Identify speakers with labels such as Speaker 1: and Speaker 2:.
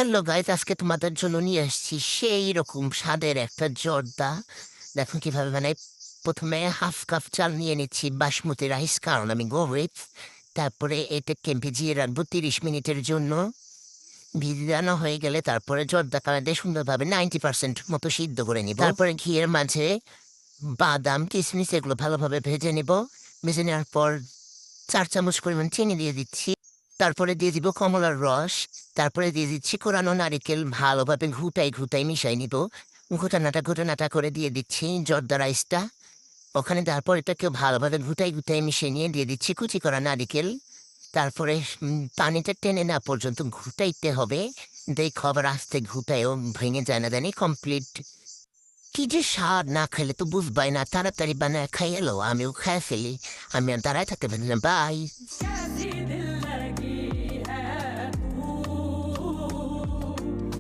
Speaker 1: Hello guys, আজকে তোমাদের জন্য নিয়ে এসেছি সেই রকম স্বাদের একটা জর্দা। দেখুন কিভাবে বানাই। প্রথমে হাফ কাপ চাল নিয়ে নিচ্ছি বাসমতি রাইস, কারণ আমি গরিব। তারপরে এটাকে ভিজিয়ে রাখবো 30 মিনিটের জন্য। ভিজানো হয়ে গেলে তারপরে জর্দা কালার দিয়ে সুন্দরভাবে 90% মতো সিদ্ধ করে নিব। তারপরে ঘিয়ের মাঝে বাদাম কিশমিশ এগুলো ভালোভাবে ভেজে নিব। ভেজে নেওয়ার পর 4 চামচ পরিমাণ চিনি দিয়ে দিচ্ছি। তারপরে দিয়ে দিব কমলার রস। তারপরে দিয়ে দিচ্ছি কোরানো নারিকেল, ভালোভাবে ঘুটাই মিশাই নিব। ঘুটানাটা করে দিয়ে দিচ্ছি জর্দা রাইসটা। ওখানে তারপর এটাকে ভালোভাবে ঘুটাই মিশিয়ে নিয়ে দিয়ে দিচ্ছি কুচি করা নারিকেল। তারপরে পানিটা টেনে না পর্যন্ত ঘুটাইতে হবে। দেখো আবার আস্তে ঘুটায়ও ভেঙে যায় না জানি কমপ্লিট। কি যে স্বাদ, না খেলে তো বুঝবাই না। তাড়াতাড়ি বানায় খাই এলো, আমিও খেয়ে ফেলি। আমি আর দাঁড়ায় থাকতে পারি না। বাই।